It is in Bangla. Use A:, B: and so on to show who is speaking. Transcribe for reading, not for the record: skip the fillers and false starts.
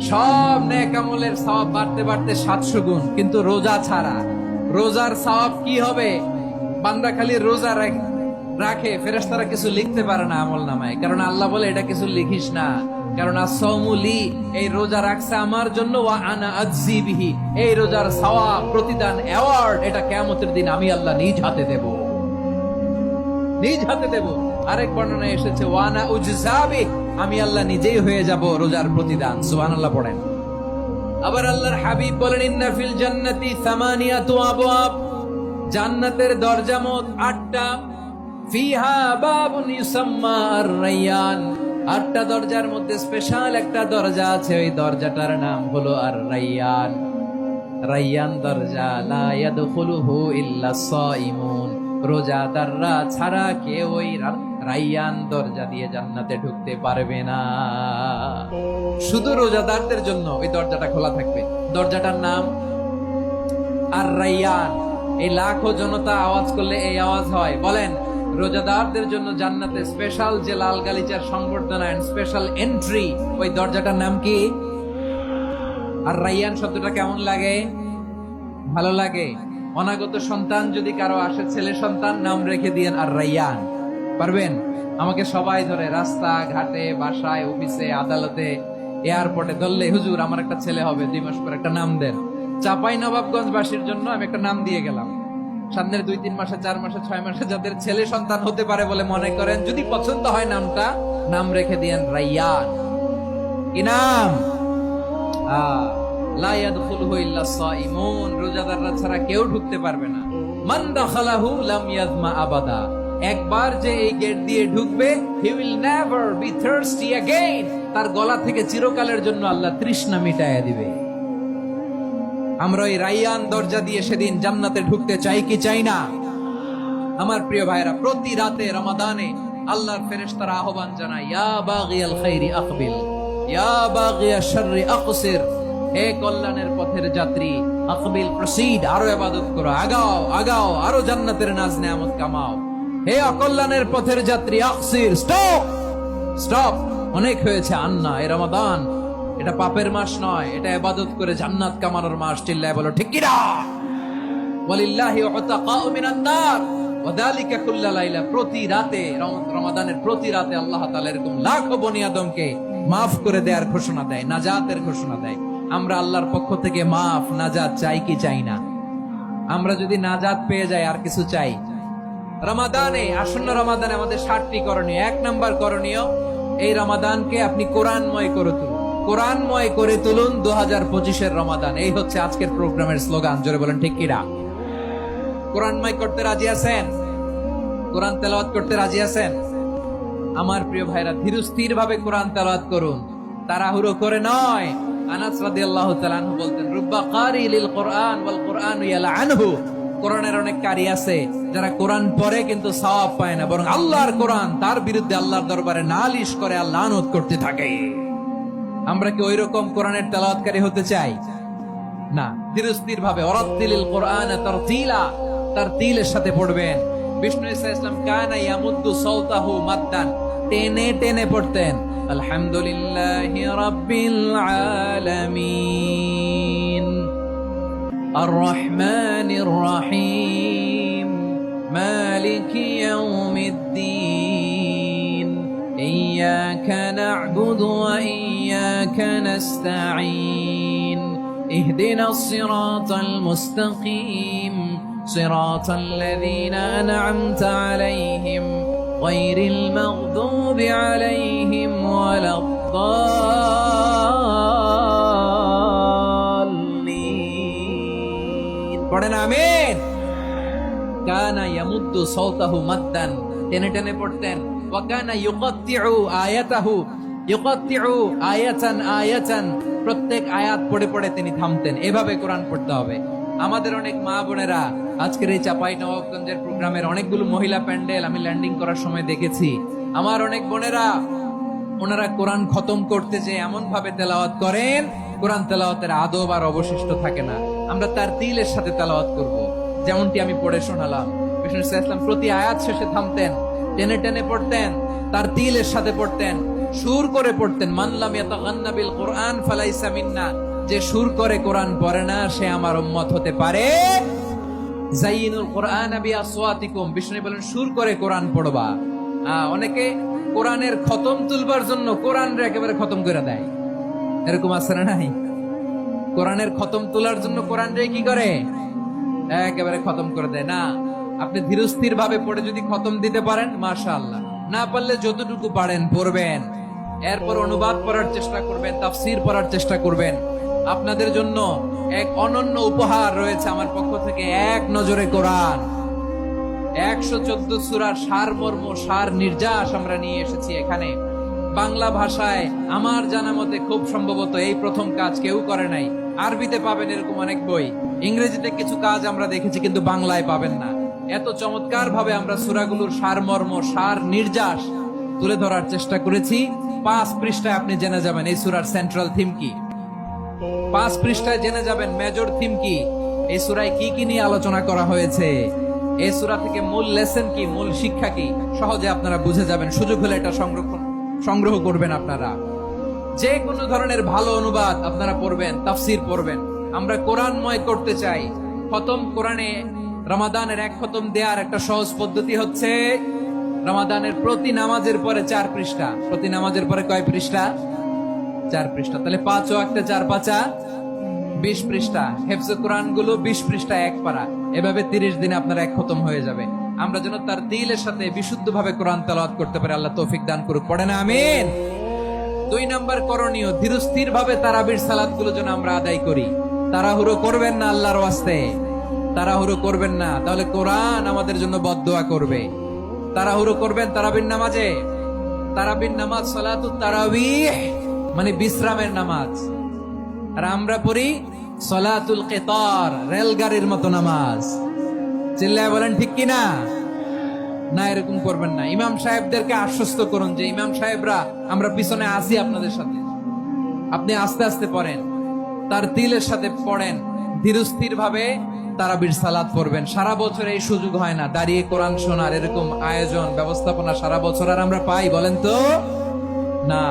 A: সব নেক আমলের সওয়াব বাড়তে বাড়তে 700 গুণ, কিন্তু রোজা ছাড়া, রোজার সওয়াব কি হবে? বান্দা খালি রোজা রাখে, ফেরেশতারা কিছু লিখতে পারে না আমল নামায়, কারণ আল্লাহ বলে এটা কিছু লিখিস না, কারণ আসসাউমুলি, এই রোজা রাখছে আমার জন্য, ওয়া আনা আজজি বিহি, এই রোজার সওয়াব, প্রতিদান, অ্যাওয়ার্ড, এটা কিয়ামতের দিন আমি আল্লাহ নিজ হাতে দেব, নিজ হাতে দেব। আরেক বর্ণনায় এসেছে ওয়ানা উজজাবি, আমি আল্লাহ নিজেই হয়ে যাব রোজার প্রতিদান। সুবহানাল্লাহ পড়েন। আবার আল্লাহর হাবিব বলেন ইন্না ফিল জান্নাতি সামানিয়াতু আবওয়াব, জান্নাতের দরজা মোট 8টা, ফিহা বাবুন ইউসাম্মা আর-রায়্যান, 8টা দরজার মধ্যে স্পেশাল একটা দরজা আছে, ওই দরজাটার নাম হলো আর-রায়্যান। রায়্যান দরজা, লা ইয়াদখুলুহু ইল্লা সাইমুন, রোজাদাররা ছাড়া কেউ ওই রায়্যান দরজা দিয়ে জান্নাতে ঢুকতে পারবে না। শুধু রোজাদারদের জন্য ওই দরজাটা খোলা থাকবে। দরজাটার নাম আর-রায়্যান। এই লাখো জনতা আওয়াজ করলে এই আওয়াজ হয়, বলেন রোজাদারদের জন্য জান্নাতে স্পেশাল যে লাল গালিচার সংবর্ধনা এন্ড স্পেশাল এন্ট্রি, ওই দরজাটার নাম কি? আর-রায়্যান শব্দটা কেমন লাগে? ভালো লাগে। অনাগত সন্তান যদি কারো আসে, ছেলে সন্তান, নাম রেখে দিয়েন আর-রায়্যান। পারবেন? আমাকে সবাই ধরে রাস্তা ঘাটে, বাসায়, অফিসে, আদালতে, এয়ারপোর্টে ধরলে, হুজুর আমার একটা ছেলে হবে 2 মাস পর, একটা নাম দেন। চাপাই নবাবগঞ্জ বাসীর জন্য আমি একটা নাম দিয়ে গেলাম। সামনের 2-3 মাসে, 4 মাসে, 6 মাসে যাদের ছেলে সন্তান হতে পারে বলে মনে করেন, যদি পছন্দ হয় নামটা, নাম রেখে দিয়েন রায়্যান। কি নাম? লা ইয়াদখুলুহু ইল্লা সাইমুন, রোজাদাররা ছাড়া কেউ ঢুকতে পারবে না। মান দাখালাহু লাম ইয়াযমা আবাদা, একবার যে এই গেট দিয়ে ঢুকবে, he will never be thirsty again, তার গলা থেকে চিরকালের জন্য আল্লাহ তৃষ্ণা মিটায়া দিবে। আমরা এই রায়্যান দরজা দিয়ে সেদিন জান্নাতে ঢুকতে চাই কি চাই না? আমার প্রিয় ভাইরা, প্রতি রাতে রমাদানে আল্লাহর ফেরেশতারা আহ্বান জানায়, ইয়া বাগিয়াল খাইরি আকবিল, ইয়া বাগিয়াশ শাররি আকসির, হে কল্যাণের পথের যাত্রী, আকবিল, প্রসিড, আরো ইবাদত করো, আগাও আগাও, আরো জান্নাতের নাজ নেয়ামত কামাও। হে অকল্যাণের পথের যাত্রী, আকসির, স্টপ স্টপ, অনেক হয়েছে। আন্না, এই রমাদান এটা পাপের মাস নয়, এটা ইবাদত করে জান্নাত কামানোর মাস। চিল্লায় বলো ঠিক কি না? ওয়ালিল্লাহি উতাকাউ মিনান নার ওয়া যালিকা কুল্লা লাইলা, প্রতি রাতে, রমাদানের প্রতি রাতে আল্লাহ তাআলা এরকম লাখো বনি আদমকে maaf করে দেওয়ার ঘোষণা দেয়, নাজাতের ঘোষণা দেয়। আমরা আল্লাহর পক্ষ থেকে মাফ, নাজাত চাই কি চাই না? আমরা যদি নাজাত পেয়ে যাই আর কিছু চাই? রমাদানে, আসন্ন রমাদানে আমাদের 7টি করণীয়। 1 নাম্বার করণীয়, এই রমাদানকে আপনি কোরআনময় করে তুলুন, কোরআনময় করে তুলুন 2025-এর রমাদান। এই হচ্ছে আজকের প্রোগ্রামের স্লোগান। জোরে বলেন ঠিক কিনা? কোরআনময় করতে রাজি আছেন? কোরআন তেলাওয়াত করতে রাজি আছেন? আমার প্রিয় ভাইরা, ধীরস্থির ভাবে কোরআন তেলাওয়াত করুন, তাড়াহুড়ো করে নয়। আনাস রাদিয়াল্লাহু তাআলা আনহু বলতেন, রুব্বা কারি লিল কোরআন ওয়াল কোরআনু ইয়ালআনহু, কোরআনের অনেক কারি আছে যারা কোরআন পড়ে কিন্তু সওয়াব পায় না, বরং আল্লাহর কোরআন তার বিরুদ্ধে আল্লাহর দরবারে নালিশ করে আর লানত করতে থাকে। আমরা কি ওইরকম কোরআনের তেলাওয়াতকারী হতে চাই? না। ধীরস্থির ভাবে, ওয়ারাত্তিলিল কোরআন তারতিলা, তারতিলের সাথে পড়বেন। বিষ্ণু ইসা ইসলাম কানা ইয়ামুদ্দু সাওতাহু মাদ্দান, টেনে টেনে পড়তেন। আলহামদুলিল্লাহি রাব্বিল আলামিন আর রহমানির রহিম মালিকি ইয়াউমিদ্দিন ইয়্যাকা না'বুদু ওয়া ইয়্যাকা নাস্তাঈন ইহদিনাস সিরাতাল মুস্তাকিম সিরাতাল লাযীনা আন'আমতা আলাইহিম গায়রিল মাগদুবি আলাইহিম ওয়ালাদ-দাল্লিন। পড়েন আমিন। কানা ইয়ামুদ্দু সাওতাহু মাদ্দান, টেনে টেনে পড়তেন। ওয়া কানা ইউকাত্তিউ আয়াতাহু, ইউকাত্তিউ আয়াতান আয়াতান, প্রত্যেক আয়াত পড়ে পড়ে তিনি থামতেন। এভাবে কোরআন পড়তে হবে। আমাদের অনেক মা বোনেরা, আজকের এই চাপাই নবাবগঞ্জের প্রোগ্রামের অনেকগুলো মহিলা প্যান্ডেল আমি ল্যান্ডিং করার সময় দেখেছি। আমার অনেক বোনেরা, ওনারা কোরআন খতম করতে যে এমন ভাবে তেলাওয়াত করেন, কোরআন তেলাওয়াতের আদব আর অবশিষ্ট থাকে না। আমরা তার তিলের সাথে তেলাওয়াত করব, যেমনটি আমি পড়ে শোনালাম। বিষ্ণু ইসলাম প্রতি আয়াত শেষে থামতেন, টেনে টেনে পড়তেন, তার তিলের সাথে পড়তেন। সুর করে পড়তেন। মান লাম ইয়াতাগান্না বিল কুরআন ফালাইসা মিন্না, যে সুর করে কোরআন পড়ে না সে আমার উম্মত হতে পারে। যায়িনুল কুরআন বিআসওয়াতিকুম, বিষ্ণু বলেন সুর করে কোরআন পড়বা। অনেকে কোরআনের খতম তুলবার জন্য কোরআনরে একেবারে খতম করে দেয়, এরকম আছে না নাই? কোরআনের খতম তোলার জন্য কোরআনরে কি করে, একেবারে খতম করে দেয়। না, আপনি ধীরস্থির ভাবে পড়ে যদি খতম দিতে পারেন মাশাআল্লাহ, না পারলে যতটুকু পারেন পড়বেন, এরপর অনুবাদ পড়ার চেষ্টা করবেন, তাফসীর পড়ার চেষ্টা করবেন। আপনাদের জন্য এক অনন্য উপহার রয়েছে আমার পক্ষ থেকে, এক নজরে কোরআন 114 সূরার সারমর্ম, সার নির্যাস আমরা নিয়ে এসেছি এখানে। বাংলা ভাষায় আমার জানা মতে খুব সম্ভবত এই প্রথম কাজ কেউ করে নাই। আরবিতে পাবেন এরকম অনেক বই, ইংরেজিতে কিছু কাজ আমরা দেখেছি, কিন্তু বাংলায় পাবেন না। এত চমৎকার ভাবে আমরা সূরাগুলোর সারমর্ম, সার নির্যাস তুলে ধরার চেষ্টা করেছি। 5 পৃষ্ঠায় আপনি জেনে যাবেন এই সূরার সেন্ট্রাল থিম কি, 5 পৃষ্ঠায় জেনে যাবেন মেজর থিম কি, এই সূরায় কি কি নিয়ে আলোচনা করা হয়েছে, এই সূরা থেকে মূল লেসন কি, মূল শিক্ষা কি, সহজে আপনারা বুঝে যাবেন। সুযোগ হলে এটা সংগ্রহ করবেন। আপনারা যে কোনো ধরনের ভালো অনুবাদ আপনারা পড়বেন, তাফসীর পড়বেন। আমরা কোরআনময় করতে চাই। খতম কোরআনে রমাদানের 1 খতম দেওয়ার একটা সহজ পদ্ধতি হচ্ছে রমাদানের প্রতি নামাজের পরে 4 পৃষ্ঠা। প্রতি নামাজের পরে কয় পৃষ্ঠা? 4 পৃষ্ঠা। তাহলে 5 ও 1 4 5 20 পৃষ্ঠা। হেফজ কোরআন গুলো 20 পৃষ্ঠা, 1 পারা। এভাবে 30 দিনে আপনার 1 খতম হয়ে যাবে। আমরা যেন তার দিলের সাথে বিশুদ্ধ ভাবে কোরআন তেলাওয়াত করতে পারি, আল্লাহ তৌফিক দান করুক। পড়ে না আমিন। 2 নাম্বার করণীয়, ধীরস্থির ভাবে তারাবির সালাত গুলো যেন আমরা আদায় করি। তাড়াহুড়ো করবেন না, আল্লাহর ওয়াস্তে তাড়াহুড়ো করবেন না, তাহলে কোরআন আমাদের জন্য বদদোয়া করবে। তাড়াহুড়ো করবেন তারাবির নামাজে। তারাবির নামাজ সালাতুত তারাবিহ মানে বিশ্রামের নামাজ, আর আমরা পড়ি সালাতুল কিতার, রেলগাড়ির মতো নামাজ। চিল্লায় বলেন ঠিক কিনা? না, এরকম করবেন না। ইমাম সাহেবদেরকে আশ্বস্ত করুন যে ইমাম সাহেবরা আমরা পিছনে আসি আপনাদের সাথে, আপনি আস্তে আস্তে পড়েন, তার দিলের সাথে পড়েন, ধীরস্থির ভাবে তারাবির সালাত পড়বেন। সারা বছর এই সুযোগ হয় না, দাঁড়িয়ে কোরআন শোনার এরকম আয়োজন ব্যবস্থাপনা সারা বছর আর আমরা পাই বলেন তো? না।